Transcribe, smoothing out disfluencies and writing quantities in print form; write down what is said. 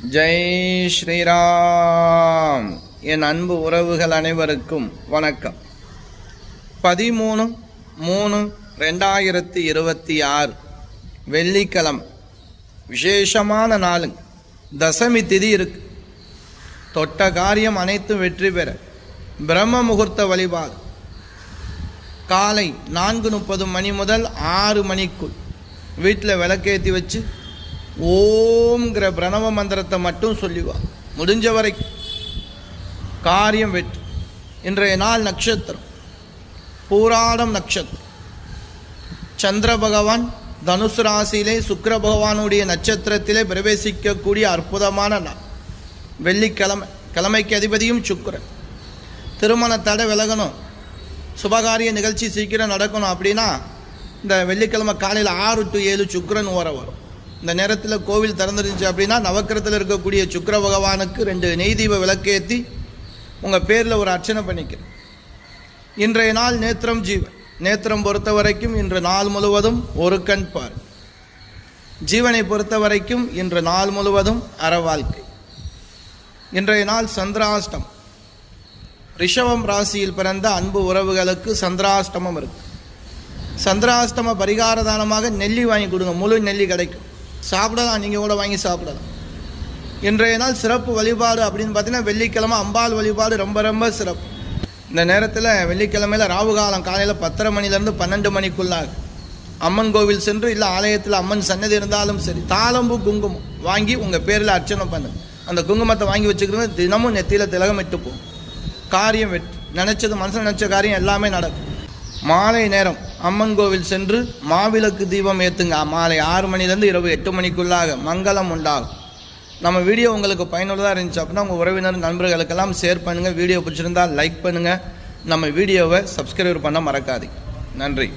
ஜெய் ஸ்ரீராம். என் அன்பு உறவுகள் அனைவருக்கும் வணக்கம். 13/3/2026 வெள்ளிக்கிழமை விசேஷமான நாளுங்க. தசமி திதி இருக்கு. தொட்ட காரியம் அனைத்தும் வெற்றி பெற பிரம்ம முகூர்த்த வழிபாடு காலை 4:30 மணி முதல் 6 மணிக்குள் வீட்டில் விளக்கேற்றி வச்சு ஓம்ங்கிற பிரணவ மந்திரத்தை மட்டும் சொல்லிவா. முடிஞ்ச வரைக்கும் காரியம் வெற்றி. இன்றைய நாள் நட்சத்திரம் பூராடம் நட்சத்திரம். சந்திர பகவான் தனுசு ராசியிலே சுக்கிர பகவானுடைய நட்சத்திரத்திலே பிரவேசிக்கக்கூடிய அற்புதமான நாள் வெள்ளிக்கிழமை. கிழமைக்கு அதிபதியும் சுக்கிரன். திருமண தடை விலகணும், சுபகாரிய நிகழ்ச்சி சீக்கிரம் நடக்கணும் அப்படின்னா இந்த வெள்ளிக்கிழமை காலையில் 6 to 7 சுக்கிரன் ஓர வரும். இந்த நேரத்தில் கோவில் திறந்துருந்துச்சு அப்படின்னா நவக்கிரத்தில் இருக்கக்கூடிய சுக்கிர பகவானுக்கு 2 நெய் தீப விளக்கேற்றி உங்கள் பேரில் ஒரு அர்ச்சனை பண்ணிக்கிறேன். இன்றைய நாள் நேத்திரம் ஜீவன். நேத்திரம் பொறுத்த வரைக்கும் இன்று நாள் முழுவதும் ஒரு கண் பார். ஜீவனை பொறுத்த வரைக்கும் இன்று நாள் முழுவதும் அறவாழ்க்கை. இன்றைய நாள் சந்திராஷ்டம். ரிஷபம் ராசியில் பிறந்த அன்பு உறவுகளுக்கு சந்திராஷ்டமம் இருக்கு. சந்திராஷ்டம பரிகாரதானமாக நெல்லி வாங்கி கொடுங்க. முழு நெல்லி கிடைக்கும், சாப்பிடலாம், நீங்கள் கூட வாங்கி சாப்பிடலாம். இன்றைய நாள் சிறப்பு வழிபாடு அப்படின்னு பார்த்தீங்கன்னா வெள்ளிக்கிழமை அம்பாள் வழிபாடு ரொம்ப ரொம்ப சிறப்பு. இந்த நேரத்தில் வெள்ளிக்கிழமையில் ராவுகாலம் காலையில் 10:30 மணிலேருந்து 12 மணிக்குள்ளாக அம்மன் கோவில் சென்று, இல்லை ஆலயத்தில் அம்மன் சன்னதி இருந்தாலும் சரி, தாளம்பூ குங்குமம் வாங்கி உங்கள் பேரில் அர்ச்சனை பண்ணுங்க. அந்த குங்குமத்தை வாங்கி வச்சுக்கிறது தினமும் நெத்தியில் திலகமிட்டு போகும். காரியம் வெற்றி. நினச்சது மனசில் நினச்ச காரியம் எல்லாமே நடக்கும். மாலை நேரம் அம்மன் கோவில் சென்று மாவிளக்கு தீபம் ஏற்றுங்க. மாலை 6 மணிலேருந்து இரவு 8 மணிக்குள்ளாக மங்களம் உண்டாகும். நம்ம வீடியோ உங்களுக்கு பயனுள்ளதாக இருந்துச்சு அப்படின்னா உங்கள் உறவினர் நண்பர்களுக்கெல்லாம் ஷேர் பண்ணுங்கள். வீடியோ பிடிச்சிருந்தால் லைக் பண்ணுங்கள். நம்ம வீடியோவை சப்ஸ்கிரைப் பண்ண மறக்காதீங்க. நன்றி.